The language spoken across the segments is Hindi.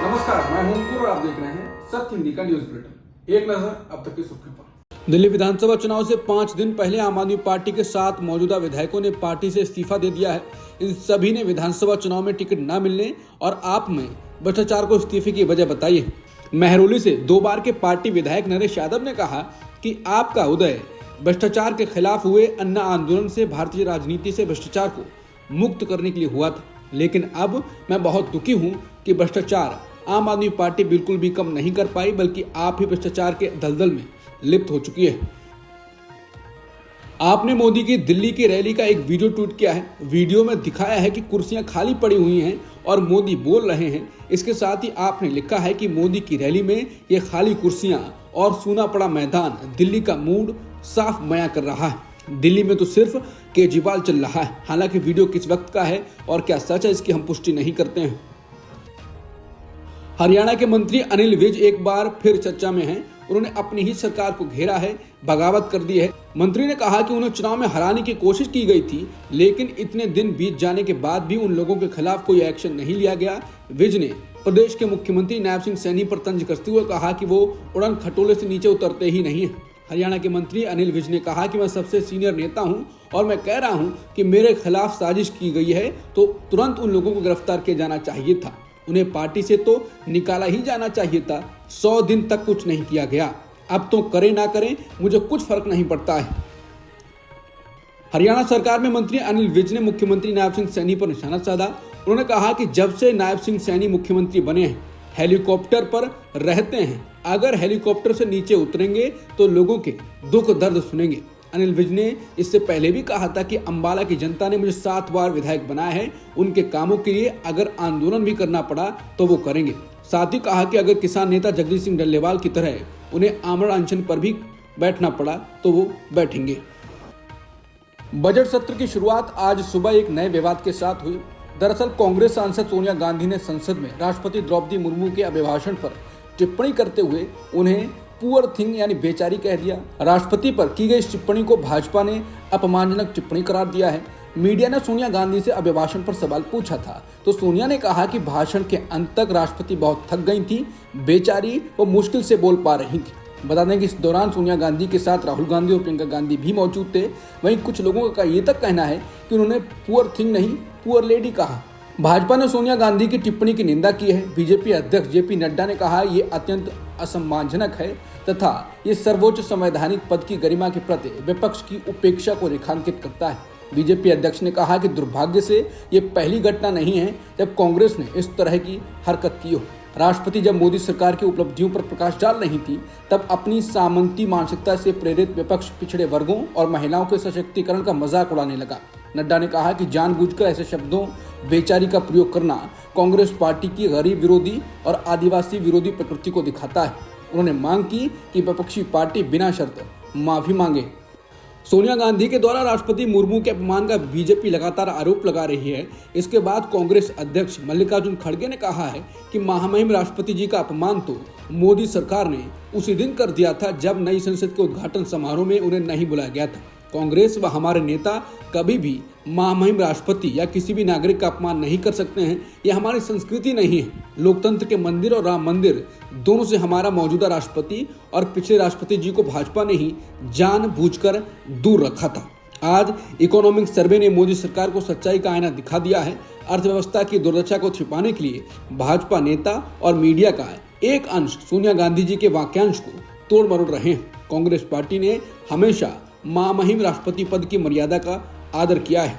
नमस्कार, मैं हूं अंकुर और आप देख रहे हैं सत्य हिंदी का न्यूज बुलेटिन। एक नजर अब तक की सुर्खियों पर। दिल्ली विधानसभा चुनाव से 5 दिन पहले आम आदमी पार्टी के 7 मौजूदा विधायकों ने पार्टी से इस्तीफा दे दिया है। इन सभी ने विधानसभा चुनाव में टिकट न मिलने और आप में भ्रष्टाचार को इस्तीफे की वजह बताई है। महरौली से 2 बार के पार्टी विधायक नरेश यादव ने कहा कि आपका उदय भ्रष्टाचार के खिलाफ हुए अन्ना आंदोलन से भारतीय राजनीति से भ्रष्टाचार को मुक्त करने के लिए हुआ था, लेकिन अब मैं बहुत दुखी हूं कि भ्रष्टाचार आम आदमी पार्टी बिल्कुल भी कम नहीं कर पाई, बल्कि आप ही भ्रष्टाचार के दलदल में लिप्त हो चुकी है। आपने मोदी की दिल्ली की रैली का एक वीडियो ट्वीट किया है। वीडियो में दिखाया है कि कुर्सियां खाली पड़ी हुई हैं और मोदी बोल रहे हैं। इसके साथ ही आपने लिखा है कि मोदी की रैली में ये खाली कुर्सियां और सूना पड़ा मैदान दिल्ली का मूड साफ बयां कर रहा है। दिल्ली में तो सिर्फ केजरीवाल चल रहा है। हालांकि वीडियो किस वक्त का है और क्या सच है, इसकी हम पुष्टि नहीं करते हैं। हरियाणा के मंत्री अनिल विज एक बार फिर चर्चा में हैं। उन्होंने अपनी ही सरकार को घेरा है, बगावत कर दी है। मंत्री ने कहा कि उन्हें चुनाव में हराने की कोशिश की गई थी, लेकिन इतने दिन बीत जाने के बाद भी उन लोगों के खिलाफ कोई एक्शन नहीं लिया गया। विज ने प्रदेश के मुख्यमंत्री नायब सिंह सैनी पर तंज कसते हुए कहा कि वो उड़न खटोले से नीचे उतरते ही नहीं है। हरियाणा के मंत्री अनिल विज ने कहा कि मैं सबसे सीनियर नेता हूं और मैं कह रहा हूं कि मेरे खिलाफ साजिश की गई है तो तुरंत उन लोगों को गिरफ्तार किया जाना चाहिए था। उन्हें पार्टी से तो निकाला ही जाना चाहिए था। 100 दिन तक कुछ नहीं किया गया। अब तो करें ना करें, मुझे कुछ फर्क नहीं पड़ता है। हरियाणा सरकार में मंत्री अनिल विज ने मुख्यमंत्री नायब सिंह सैनी पर निशाना साधा। उन्होंने कहा कि जब से नायब सिंह सैनी मुख्यमंत्री बने हैं, हेलीकॉप्टर पर रहते हैं। अगर हेलीकॉप्टर से नीचे उतरेंगे तो लोगों के दुख दर्द सुनेंगे। अनिल विज ने इससे पहले भी कहा था कि अंबाला की जनता ने मुझे 7 बार विधायक बनाया है। उनके कामों के लिए अगर आंदोलन भी करना पड़ा तो वो करेंगे। साथ ही कहा कि अगर किसान नेता जगदीश सिंह डल्लेवाल की तरह उन्हें आमरण अनशन पर भी बैठना पड़ा तो वो बैठेंगे। बजट सत्र की शुरुआत आज सुबह एक नए विवाद के साथ हुई। दरअसल कांग्रेस सांसद सोनिया गांधी ने संसद में राष्ट्रपति द्रौपदी मुर्मू के अभिभाषण पर टिप्पणी करते हुए उन्हें पुअर थिंग यानी बेचारी कह दिया। राष्ट्रपति पर की गई इस टिप्पणी को भाजपा ने अपमानजनक टिप्पणी करार दिया है। मीडिया ने सोनिया गांधी से अभिभाषण पर सवाल पूछा था तो सोनिया ने कहा कि भाषण के अंत तक राष्ट्रपति बहुत थक गई थी, बेचारी वो मुश्किल से बोल पा रही थी। बता दें कि इस दौरान सोनिया गांधी के साथ राहुल गांधी और प्रियंका गांधी भी मौजूद थे। वहीं कुछ लोगों का ये तक कहना है कि उन्होंने पुअर थिंग नहीं पुअर लेडी कहा। भाजपा ने सोनिया गांधी की टिप्पणी की निंदा की है। बीजेपी अध्यक्ष जेपी नड्डा ने कहा ये अत्यंत असम्मानजनक है तथा ये सर्वोच्च संवैधानिक पद की गरिमा के प्रति विपक्ष की उपेक्षा को रेखांकित करता है। बीजेपी अध्यक्ष ने कहा कि दुर्भाग्य से ये पहली घटना नहीं है जब कांग्रेस ने इस तरह की हरकत की हो। राष्ट्रपति जब मोदी सरकार की उपलब्धियों पर प्रकाश डाल रही थी तब अपनी सामंती मानसिकता से प्रेरित विपक्ष पिछड़े वर्गों और महिलाओं के सशक्तिकरण का मजाक उड़ाने लगा। नड्डा ने कहा कि जानबूझकर ऐसे शब्दों बेचारी का प्रयोग करना कांग्रेस पार्टी की गरीब विरोधी और आदिवासी विरोधी प्रकृति को दिखाता है। उन्होंने मांग की कि विपक्षी पार्टी बिना शर्त माफी मांगे। सोनिया गांधी के द्वारा राष्ट्रपति मुर्मू के अपमान का बीजेपी लगातार आरोप लगा रही है। इसके बाद कांग्रेस अध्यक्ष मल्लिकार्जुन खड़गे ने कहा है कि महामहिम राष्ट्रपति जी का अपमान तो मोदी सरकार ने उसी दिन कर दिया था जब नई संसद के उद्घाटन समारोह में उन्हें नहीं बुलाया गया था। कांग्रेस व हमारे नेता कभी भी महामहिम राष्ट्रपति या किसी भी नागरिक का अपमान नहीं कर सकते हैं। यह हमारी संस्कृति नहीं है। लोकतंत्र के मंदिर और राम मंदिर दोनों से हमारा मौजूदा राष्ट्रपति और पिछले राष्ट्रपति जी को भाजपा ने ही जानबूझकर दूर रखा था। आज इकोनॉमिक सर्वे ने मोदी सरकार को सच्चाई का आईना दिखा दिया है। अर्थव्यवस्था की दुर्दशा को छिपाने के लिए भाजपा नेता और मीडिया का एक अंश सोनिया गांधी जी के वाक्यांश को तोड़ मरोड़ रहे हैं। कांग्रेस पार्टी ने हमेशा महामहिम राष्ट्रपति पद की मर्यादा का आदर किया है।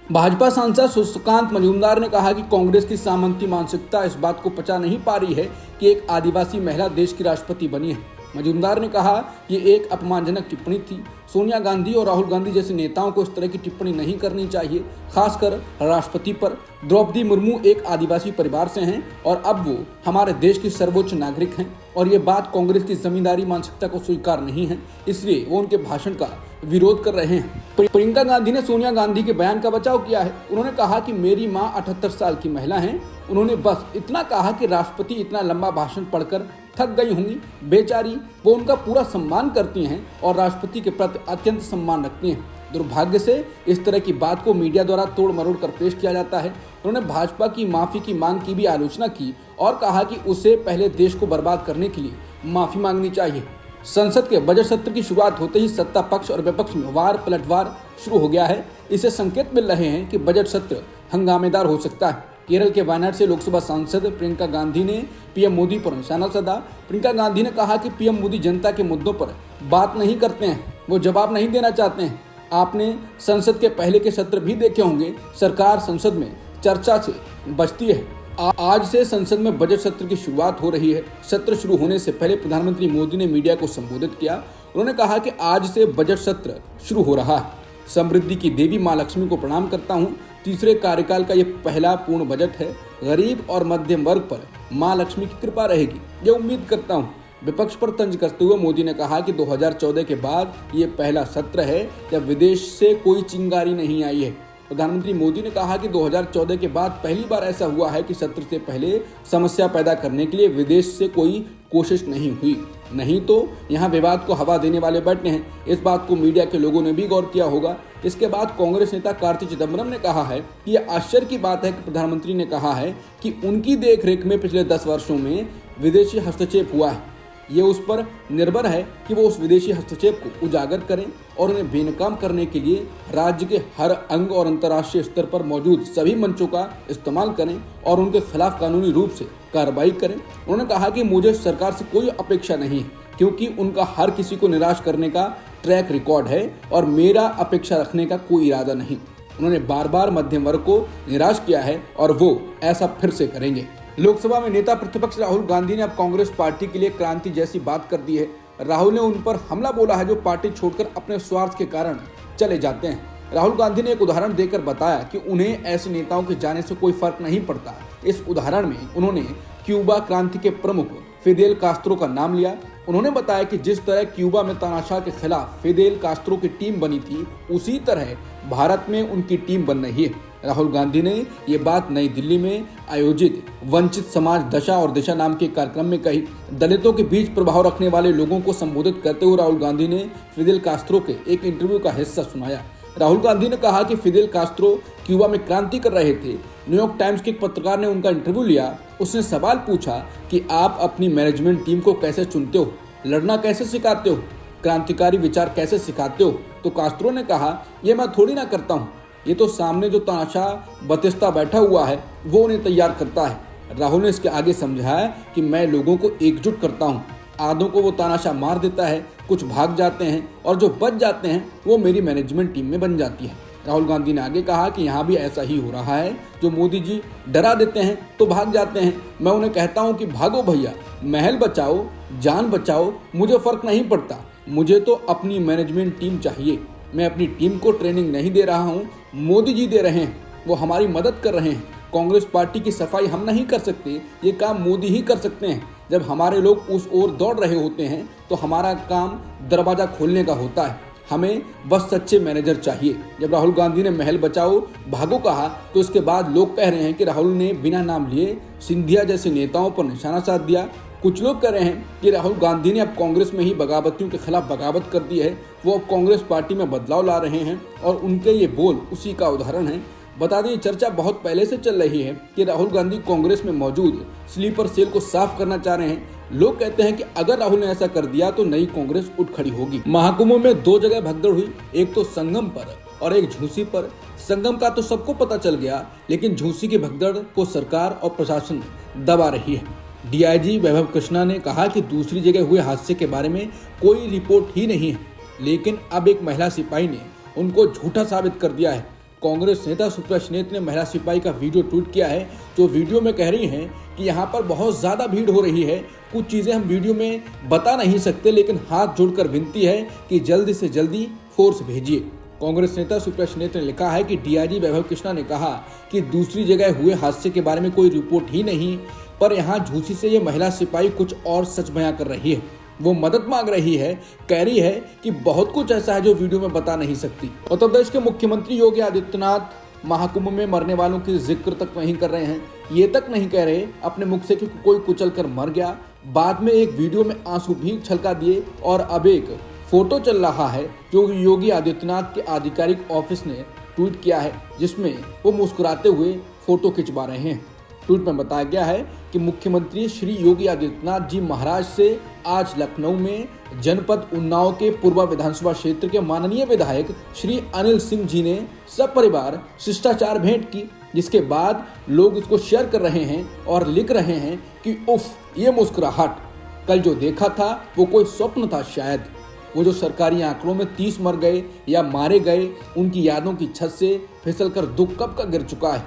भाजपा सांसद सुष्कांत मजूमदार ने कहा कि कांग्रेस की सामंती मानसिकता इस बात को पचा नहीं पा रही है कि एक आदिवासी महिला देश की राष्ट्रपति बनी है। मजूमदार ने कहा ये एक अपमानजनक टिप्पणी थी। सोनिया गांधी और राहुल गांधी जैसे नेताओं को इस तरह की टिप्पणी नहीं करनी चाहिए, खासकर राष्ट्रपति पर। द्रौपदी मुर्मू एक आदिवासी परिवार से हैं और अब वो हमारे देश की सर्वोच्च नागरिक हैं और ये बात कांग्रेस की जमींदारी मानसिकता को स्वीकार नहीं है, इसलिए वो उनके भाषण का विरोध कर रहे हैं। प्रियंका गांधी ने सोनिया गांधी के बयान का बचाव किया है। उन्होंने कहा कि मेरी मां 78 साल की महिला हैं। उन्होंने बस इतना कहा कि राष्ट्रपति इतना लंबा भाषण पढ़कर थक गई होंगी। बेचारी वो उनका पूरा सम्मान करती हैं और राष्ट्रपति के प्रति अत्यंत सम्मान रखती हैं। दुर्भाग्य से इस तरह की बात को मीडिया द्वारा तोड़ मरोड़ कर पेश किया जाता है। उन्होंने भाजपा की माफी की मांग की भी आलोचना की और कहा कि उसे पहले देश को बर्बाद करने के लिए माफी मांगनी चाहिए। संसद के बजट सत्र की शुरुआत होते ही सत्ता पक्ष और विपक्ष में वार पलटवार शुरू हो गया है। इससे संकेत मिल रहे हैं कि बजट सत्र हंगामेदार हो सकता है। केरल के वायनाड से लोकसभा सांसद प्रियंका गांधी ने पीएम मोदी पर निशाना साधा। प्रियंका गांधी ने कहा कि पीएम मोदी जनता के मुद्दों पर बात नहीं करते हैं, वो जवाब नहीं देना चाहते हैं। आपने संसद के पहले के सत्र भी देखे होंगे, सरकार संसद में चर्चा से बचती है। आज से संसद में बजट सत्र की शुरुआत हो रही है। सत्र शुरू होने से पहले प्रधानमंत्री मोदी ने मीडिया को संबोधित किया। उन्होंने कहा कि आज से बजट सत्र शुरू हो रहा है। समृद्धि की देवी मां लक्ष्मी को प्रणाम करता हूं। तीसरे कार्यकाल का ये पहला पूर्ण बजट है। गरीब और मध्यम वर्ग पर मां लक्ष्मी की कृपा रहेगी, ये उम्मीद करता हूं। विपक्ष पर तंज कसते हुए मोदी ने कहा कि 2014 के बाद ये पहला सत्र है जब विदेश से कोई चिंगारी नहीं आई है। प्रधानमंत्री मोदी ने कहा कि 2014 के बाद पहली बार ऐसा हुआ है कि सत्र से पहले समस्या पैदा करने के लिए विदेश से कोई कोशिश नहीं हुई, नहीं तो यहाँ विवाद को हवा देने वाले बैठे हैं। इस बात को मीडिया के लोगों ने भी गौर किया होगा। इसके बाद कांग्रेस नेता कार्ति चिदम्बरम ने कहा है कि यह आश्चर्य की बात है कि प्रधानमंत्री ने कहा है कि उनकी देखरेख में पिछले 10 वर्षों में विदेशी हस्तक्षेप हुआ है। ये उस पर निर्भर है कि वो उस विदेशी हस्तक्षेप को उजागर करें और उन्हें बेनकाम करने के लिए राज्य के हर अंग और अंतर्राष्ट्रीय स्तर पर मौजूद सभी मंचों का इस्तेमाल करें और उनके खिलाफ कानूनी रूप से कार्रवाई करें। उन्होंने कहा कि मुझे सरकार से कोई अपेक्षा नहीं है क्योंकि उनका हर किसी को निराश करने का ट्रैक रिकॉर्ड है और मेरा अपेक्षा रखने का कोई इरादा नहीं। उन्होंने बार बार मध्यम वर्ग को निराश किया है और वो ऐसा फिर से करेंगे। लोकसभा में नेता प्रतिपक्ष राहुल गांधी ने अब कांग्रेस पार्टी के लिए क्रांति जैसी बात कर दी है। राहुल ने उन पर हमला बोला है जो पार्टी छोड़कर अपने स्वार्थ के कारण चले जाते हैं। राहुल गांधी ने एक उदाहरण देकर बताया कि उन्हें ऐसे नेताओं के जाने से कोई फर्क नहीं पड़ता। इस उदाहरण में उन्होंने क्यूबा क्रांति के प्रमुख फिदेल कास्त्रो का नाम लिया। उन्होंने बताया कि जिस तरह क्यूबा में तानाशाह के खिलाफ फिदेल कास्त्रो की टीम बनी थी, उसी तरह भारत में उनकी टीम बन रही है। राहुल गांधी ने ये बात नई दिल्ली में आयोजित वंचित समाज दशा और दिशा नाम के कार्यक्रम में कही। दलितों के बीच प्रभाव रखने वाले लोगों को संबोधित करते हुए राहुल गांधी ने फिदेल कास्त्रो के एक इंटरव्यू का हिस्सा सुनाया। राहुल गांधी ने कहा कि फिदेल कास्त्रो क्यूबा में क्रांति कर रहे थे। न्यूयॉर्क टाइम्स के एक पत्रकार ने उनका इंटरव्यू लिया। उसने सवाल पूछा कि आप अपनी मैनेजमेंट टीम को कैसे चुनते हो, लड़ना कैसे सिखाते हो, क्रांतिकारी विचार कैसे सिखाते हो? तो कास्त्रो ने कहा, ये मैं थोड़ी ना करता हूँ, ये तो सामने जो तानाशाह बतिस्ता बैठा हुआ है वो उन्हें तैयार करता है। राहुल ने इसके आगे समझाया कि मैं लोगों को एकजुट करता हूँ। आधों को वो तानाशाह मार देता है, कुछ भाग जाते हैं और जो बच जाते हैं वो मेरी मैनेजमेंट टीम में बन जाती है। राहुल गांधी ने आगे कहा कि यहाँ भी ऐसा ही हो रहा है। जो मोदी जी डरा देते हैं तो भाग जाते हैं। मैं उन्हें कहता हूँ कि भागो भैया, महल बचाओ, जान बचाओ, मुझे फर्क नहीं पड़ता। मुझे तो अपनी मैनेजमेंट टीम चाहिए। मैं अपनी टीम को ट्रेनिंग नहीं दे रहा हूँ, मोदी जी दे रहे हैं। वो हमारी मदद कर रहे हैं। कांग्रेस पार्टी की सफाई हम नहीं कर सकते, ये काम मोदी ही कर सकते हैं। जब हमारे लोग उस ओर दौड़ रहे होते हैं तो हमारा काम दरवाजा खोलने का होता है। हमें बस सच्चे मैनेजर चाहिए। जब राहुल गांधी ने महल बचाओ भागो कहा तो इसके बाद लोग कह रहे हैं कि राहुल ने बिना नाम लिए सिंधिया जैसे नेताओं पर निशाना साध दिया। कुछ लोग कह रहे हैं कि राहुल गांधी ने अब कांग्रेस में ही बगावतियों के खिलाफ बगावत कर दी है। वो अब कांग्रेस पार्टी में बदलाव ला रहे हैं और उनके ये बोल उसी का उदाहरण है। बता दें, चर्चा बहुत पहले से चल रही है कि राहुल गांधी कांग्रेस में मौजूद स्लीपर सेल को साफ करना चाह रहे हैं। लोग कहते हैं कि अगर राहुल ने ऐसा कर दिया तो नई कांग्रेस उठ खड़ी होगी। महाकुंभ में 2 जगह भगदड़ हुई, एक तो संगम पर और एक झूसी पर। संगम का तो सबको पता चल गया, लेकिन झूसी की भगदड़ को सरकार और प्रशासन दबा रही है। डीआईजी वैभव कृष्णा ने कहा कि दूसरी जगह हुए हादसे के बारे में कोई रिपोर्ट ही नहीं है, लेकिन अब एक महिला सिपाही ने उनको झूठा साबित कर दिया है। कांग्रेस नेता सुप्रिया सुले ने महिला सिपाही का वीडियो ट्वीट किया है, जो वीडियो में कह रही हैं कि यहाँ पर बहुत ज़्यादा भीड़ हो रही है। कुछ चीज़ें हम वीडियो में बता नहीं सकते, लेकिन हाथ जोड़कर विनती है कि जल्दी से जल्दी फोर्स भेजिए। कांग्रेस नेता सुप्रिया सुले ने लिखा है कि डीआईजी वैभव कृष्णा ने कहा कि दूसरी जगह हुए हादसे के बारे में कोई रिपोर्ट ही नहीं, पर यहाँ झूसी से ये महिला सिपाही कुछ और सच बयां कर रही है। वो मदद मांग रही है, कह रही है कि बहुत कुछ ऐसा है जो वीडियो में बता नहीं सकती। उत्तर प्रदेश के मुख्यमंत्री योगी आदित्यनाथ महाकुंभ में मरने वालों की जिक्र तक नहीं कर रहे हैं। ये तक नहीं कह रहे अपने मुख से कि कोई कुचल कर मर गया। बाद में एक वीडियो में आंसू भी छलका दिए और अब एक फोटो चल रहा है जो योगी आदित्यनाथ के आधिकारिक ऑफिस ने ट्वीट किया है, जिसमें वो मुस्कुराते हुए फोटो खिंचवा रहे हैं। ट्वीट में बताया गया है कि मुख्यमंत्री श्री योगी आदित्यनाथ जी महाराज से आज लखनऊ में जनपद उन्नाव के पूर्व विधानसभा क्षेत्र के माननीय विधायक श्री अनिल सिंह जी ने सपरिवार शिष्टाचार भेंट की, जिसके बाद लोग इसको शेयर कर रहे हैं और लिख रहे हैं कि उफ ये मुस्कुराहट, कल जो देखा था वो कोई स्वप्न था शायद। वो जो सरकारी आंकड़ों में 30 मर गए या मारे गए, उनकी यादों की छत से फिसलकर दुख कब का गिर चुका है।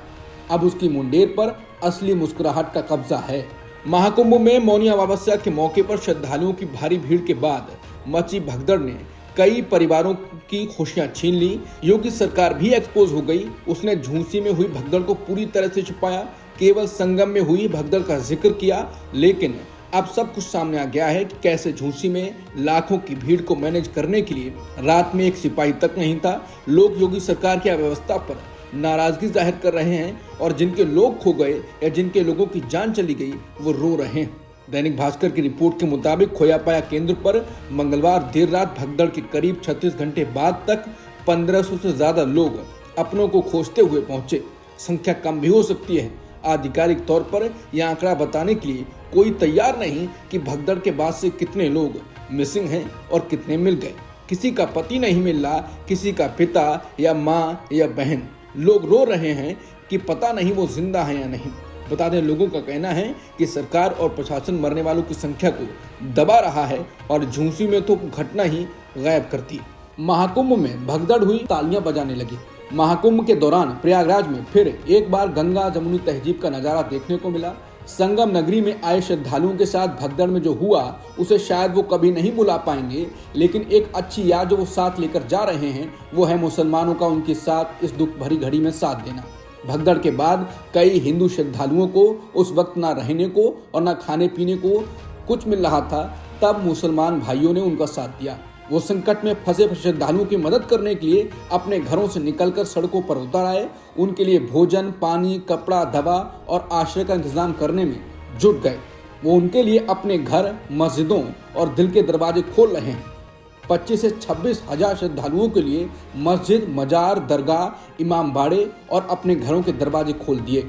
अब उसकी मुंडेर पर असली मुस्कुराहट का कब्जा है। महाकुंभ में मौनी अमावस्या के मौके पर श्रद्धालुओं की भारी भीड़ के बाद मची भगदड़ ने कई परिवारों की खुशियां छीन ली। योगी सरकार भी एक्सपोज हो गई। उसने झूंसी में हुई भगदड़ को पूरी तरह से छुपाया, केवल संगम में हुई भगदड़ का जिक्र किया। लेकिन अब सब कुछ सामने आ गया है कि कैसे झूंसी में लाखों की भीड़ को मैनेज करने के लिए रात में एक सिपाही तक नहीं था। लोग योगी सरकार की अव्यवस्था पर नाराजगी जाहिर कर रहे हैं और जिनके लोग खो गए या जिनके लोगों की जान चली गई वो रो रहे हैं। दैनिक भास्कर की रिपोर्ट के मुताबिक खोयापाया केंद्र पर मंगलवार देर रात भगदड़ के करीब 36 घंटे बाद तक 1500 से ज्यादा लोग अपनों को खोजते हुए पहुंचे। संख्या कम भी हो सकती है। आधिकारिक तौर पर यह आंकड़ा बताने के लिए कोई तैयार नहीं कि भगदड़ के बाद से कितने लोग मिसिंग हैं और कितने मिल गए। किसी का पति नहीं मिल रहा, किसी का पिता या माँ या बहन। लोग रो रहे हैं कि पता नहीं वो जिंदा है या नहीं। बता दें, लोगों का कहना है कि सरकार और प्रशासन मरने वालों की संख्या को दबा रहा है और झूंसी में तो घटना ही गायब करती। महाकुंभ में भगदड़ हुई, तालियां बजाने लगी। महाकुंभ के दौरान प्रयागराज में फिर एक बार गंगा जमुनी तहजीब का नजारा देखने को मिला। संगम नगरी में आए श्रद्धालुओं के साथ भगदड़ में जो हुआ उसे शायद वो कभी नहीं भुला पाएंगे, लेकिन एक अच्छी याद जो वो साथ लेकर जा रहे हैं वो है मुसलमानों का उनके साथ इस दुख भरी घड़ी में साथ देना। भगदड़ के बाद कई हिंदू श्रद्धालुओं को उस वक्त ना रहने को और ना खाने पीने को कुछ मिल रहा था, तब मुसलमान भाइयों ने उनका साथ दिया। वो संकट में फंसे श्रद्धालुओं की मदद करने के लिए अपने घरों से निकलकर सड़कों पर उतर आए। उनके लिए भोजन, पानी, कपड़ा, दवा और आश्रय का इंतजाम करने में जुट गए। वो उनके लिए अपने घर, मस्जिदों और दिल के दरवाजे खोल रहे हैं। 25 से 26 हजार श्रद्धालुओं के लिए मस्जिद, मजार, दरगाह, इमाम बाड़े और अपने घरों के दरवाजे खोल दिए।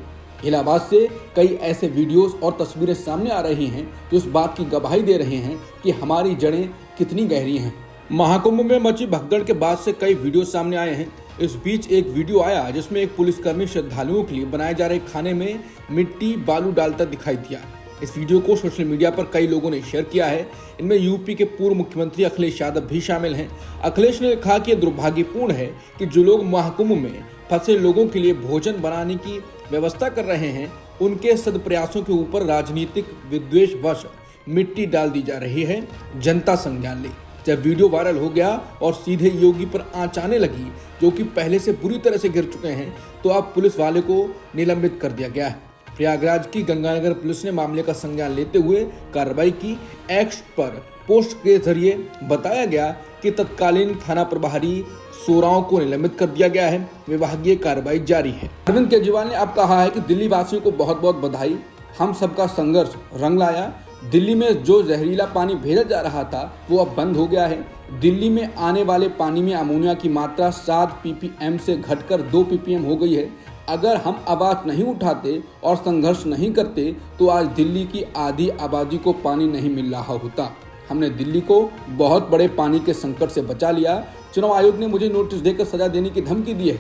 इलाहाबाद से कई ऐसे वीडियोस और तस्वीरें सामने आ रही हैं जो इस बात की गवाही दे रहे हैं कि हमारी जड़ें कितनी गहरी हैं। महाकुंभ में मची भगदड़ के बाद से कई वीडियो सामने आए हैं। इस बीच एक वीडियो आया जिसमें एक पुलिसकर्मी श्रद्धालुओं के लिए बनाए जा रहे खाने में मिट्टी बालू डालता दिखाई दिया। इस वीडियो को सोशल मीडिया पर कई लोगों ने शेयर किया है। इनमें यूपी के पूर्व मुख्यमंत्री अखिलेश यादव भी शामिल हैं। अखिलेश ने कहा कि यह दुर्भाग्यपूर्ण है कि जो लोग महाकुंभ में फंसे लोगों के लिए भोजन बनाने की व्यवस्था कर रहे हैं, उनके सदप्रयासों के ऊपर राजनीतिक विद्वेषवश मिट्टी डाल दी जा रही है। जनता संज्ञान ले। जब वीडियो वायरल हो गया और सीधे योगी पर आंच आने लगी, जो कि पहले से बुरी तरह से गिर चुके हैं, तो अब पुलिस वाले को निलंबित कर दिया गया है। प्रयागराज की गंगानगर पुलिस ने मामले का संज्ञान लेते हुए कार्रवाई की। एक्स पर पोस्ट के जरिए बताया गया कि तत्कालीन थाना प्रभारी सोराव को निलंबित कर दिया गया है। विभागीय कार्रवाई जारी है। अरविंद केजरीवाल ने अब कहा है कि दिल्ली वासियों को बहुत बहुत बधाई, हम सबका संघर्ष रंग लाया। दिल्ली में जो जहरीला पानी भेजा जा रहा था वो अब बंद हो गया है। दिल्ली में आने वाले पानी में अमोनिया की मात्रा 7 ppm से घटकर 2 ppm हो गई है। अगर हम आवाज नहीं उठाते और संघर्ष नहीं करते तो आज दिल्ली की आधी आबादी को पानी नहीं मिल रहा होता। हमने दिल्ली को बहुत बड़े पानी के संकट से बचा लिया। चुनाव आयोग ने मुझे नोटिस देकर सजा देने की धमकी दी है।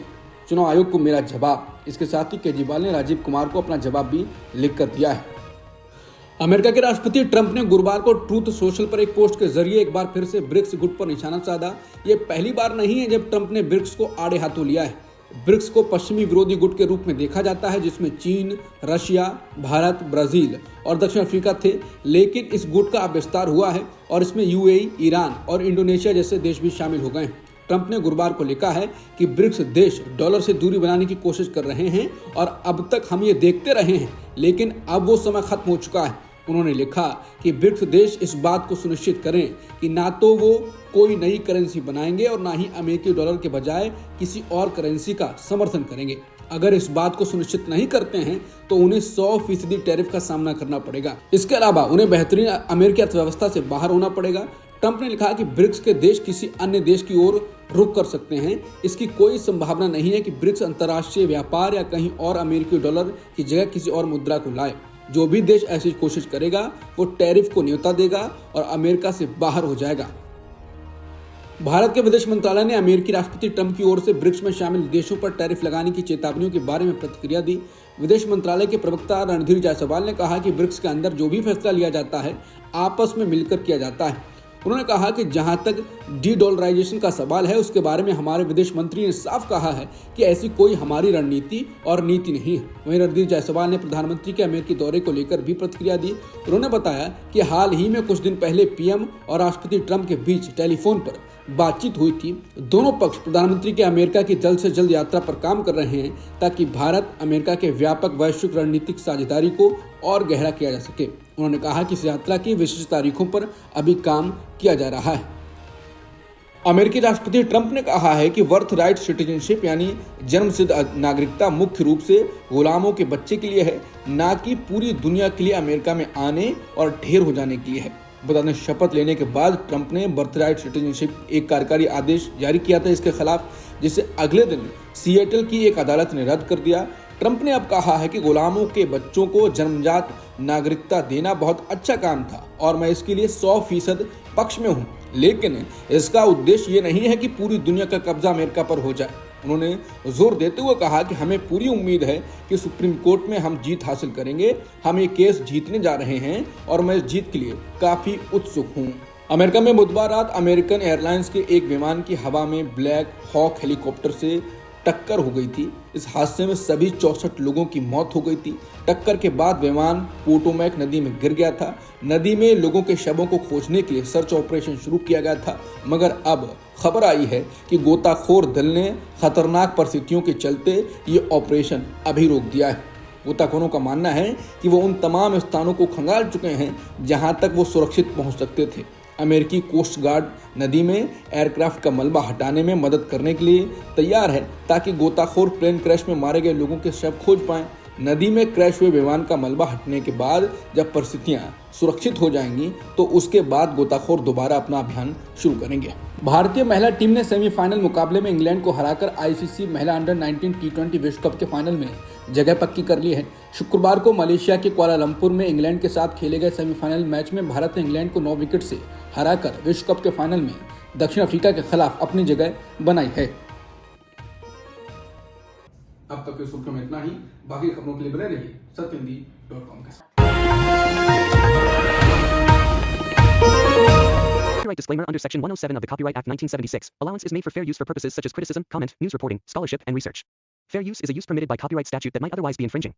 चुनाव आयोग को मेरा जवाब। इसके साथ ही केजरीवाल ने राजीव कुमार को अपना जवाब भी लिख कर दिया है। अमेरिका के राष्ट्रपति ट्रंप ने गुरुवार को ट्रूथ सोशल पर एक पोस्ट के जरिए एक बार फिर से ब्रिक्स गुट पर निशाना साधा। ये पहली बार नहीं है जब ट्रंप ने ब्रिक्स को आड़े हाथों लिया है। ब्रिक्स को पश्चिमी विरोधी गुट के रूप में देखा जाता है, जिसमें चीन, रशिया, भारत, ब्राजील और दक्षिण अफ्रीका थे। लेकिन इस गुट का अब विस्तार हुआ है और इसमें यूएई, ईरान और इंडोनेशिया जैसे देश भी शामिल हो गए हैं। ट्रंप ने गुरुवार को लिखा है कि ब्रिक्स देश डॉलर से दूरी बनाने की कोशिश कर रहे हैं और अब तक हम ये देखते रहे हैं, लेकिन अब वो समय खत्म हो चुका है। उन्होंने लिखा कि ब्रिक्स देश इस बात को सुनिश्चित करें कि ना तो वो कोई नई करेंसी बनाएंगे और ना ही अमेरिकी डॉलर के बजाय किसी और करेंसी का समर्थन करेंगे। अगर इस बात को सुनिश्चित नहीं करते हैं तो उन्हें 100% टैरिफ का सामना करना पड़ेगा। इसके अलावा उन्हें बेहतरीन अमेरिकी अर्थव्यवस्था से बाहर होना पड़ेगा। ट्रंप ने लिखा कि ब्रिक्स के देश किसी अन्य देश की ओर रुख कर सकते हैं। इसकी कोई संभावना नहीं है कि ब्रिक्स अंतर्राष्ट्रीय व्यापार या कहीं और अमेरिकी डॉलर की जगह किसी और मुद्रा को लाए। जो भी देश ऐसी कोशिश करेगा वो टैरिफ को न्योता देगा और अमेरिका से बाहर हो जाएगा। भारत के विदेश मंत्रालय ने अमेरिकी राष्ट्रपति ट्रंप की ओर से ब्रिक्स में शामिल देशों पर टैरिफ लगाने की चेतावनियों के बारे में प्रतिक्रिया दी। विदेश मंत्रालय के प्रवक्ता रणधीर जायसवाल ने कहा कि ब्रिक्स के अंदर जो भी फैसला लिया जाता है आपस में मिलकर किया जाता है। उन्होंने कहा कि जहां तक डी-डॉलराइजेशन का सवाल है उसके बारे में हमारे विदेश मंत्री ने साफ कहा है कि ऐसी कोई हमारी रणनीति और नीति नहीं है। वहीं रणधीर जायसवाल ने प्रधानमंत्री के अमेरिकी दौरे को लेकर भी प्रतिक्रिया दी। उन्होंने बताया कि हाल ही में कुछ दिन पहले पीएम और राष्ट्रपति ट्रंप के बीच टेलीफोन पर बातचीत हुई थी। दोनों पक्ष प्रधानमंत्री के अमेरिका की जल्द से जल्द यात्रा पर काम कर रहे हैं ताकि भारत अमेरिका के व्यापक वैश्विक रणनीतिक साझेदारी को और गहरा किया जा सके। उन्होंने कहा कि इस यात्रा की विशिष्ट तारीखों पर अभी काम किया जा रहा है। अमेरिकी राष्ट्रपति ट्रंप ने कहा है कि बर्थ राइट सिटीजनशिप यानी जन्मसिद्ध नागरिकता मुख्य रूप से गुलामों के बच्चे के लिए है, ना कि पूरी दुनिया के लिए अमेरिका में आने और ढेर हो जाने के लिए है। बता दें, शपथ लेने के बाद ट्रंप ने बर्थ राइट सिटीजनशिप एक कार्यकारी आदेश जारी किया था इसके खिलाफ, जिसे अगले दिन सिएटल की एक अदालत ने रद्द कर दिया। ट्रंप ने अब कहा है कि गुलामों के बच्चों को जन्मजात नागरिकता देना बहुत अच्छा काम था और मैं इसके लिए 100% पक्ष में हूँ, लेकिन इसका उद्देश्य ये नहीं है कि पूरी दुनिया का कब्जा अमेरिका पर हो जाए। उन्होंने जोर देते हुए कहा कि हमें पूरी उम्मीद है कि सुप्रीम कोर्ट में हम जीत हासिल करेंगे। हम ये केस जीतने जा रहे हैं और मैं इस जीत के लिए काफी उत्सुक हूँ। अमेरिका में बुधवार रात अमेरिकन एयरलाइंस के एक विमान की हवा में ब्लैक हॉक हेलीकॉप्टर से टक्कर हो गई थी। इस हादसे में सभी 64 लोगों की मौत हो गई थी। टक्कर के बाद विमान पोटोमैक नदी में गिर गया था। नदी में लोगों के शवों को खोजने के लिए सर्च ऑपरेशन शुरू किया गया था, मगर अब खबर आई है कि गोताखोर दल ने खतरनाक परिस्थितियों के चलते ये ऑपरेशन अभी रोक दिया है। गोताखोरों का मानना है कि वो उन तमाम स्थानों को खंगाल चुके हैं जहां तक वो सुरक्षित पहुंच सकते थे। अमेरिकी कोस्ट गार्ड नदी में एयरक्राफ्ट का मलबा हटाने में मदद करने के लिए तैयार है ताकि गोताखोर प्लेन क्रैश में मारे गए लोगों के शव खोज पाएं। नदी में क्रैश हुए विमान का मलबा हटने के बाद जब परिस्थितियां सुरक्षित हो जाएंगी तो उसके बाद गोताखोर दोबारा अपना अभियान शुरू करेंगे। भारतीय महिला टीम ने सेमीफाइनल मुकाबले में इंग्लैंड को हराकर आईसीसी महिला अंडर 19 टी20 विश्व कप के फाइनल में जगह पक्की कर ली है। शुक्रवार को मलेशिया के कुआलालंपुर में इंग्लैंड के साथ खेले गए सेमीफाइनल मैच में भारत ने इंग्लैंड को 9 विकेट से हराकर विश्व कप के फाइनल में दक्षिण अफ्रीका के खिलाफ अपनी जगह बनाई है। अब तक की सुर्खियों में इतना ही। बाकी खबरों के लिए बने रहिए सत्यहिंदी.com के साथ। Copyright disclaimer under Section 107 of the Copyright Act 1976. Allowance is made for fair use for purposes such as criticism, comment, news reporting, scholarship, and research. Fair use is a use permitted by copyright statute that might otherwise be infringing.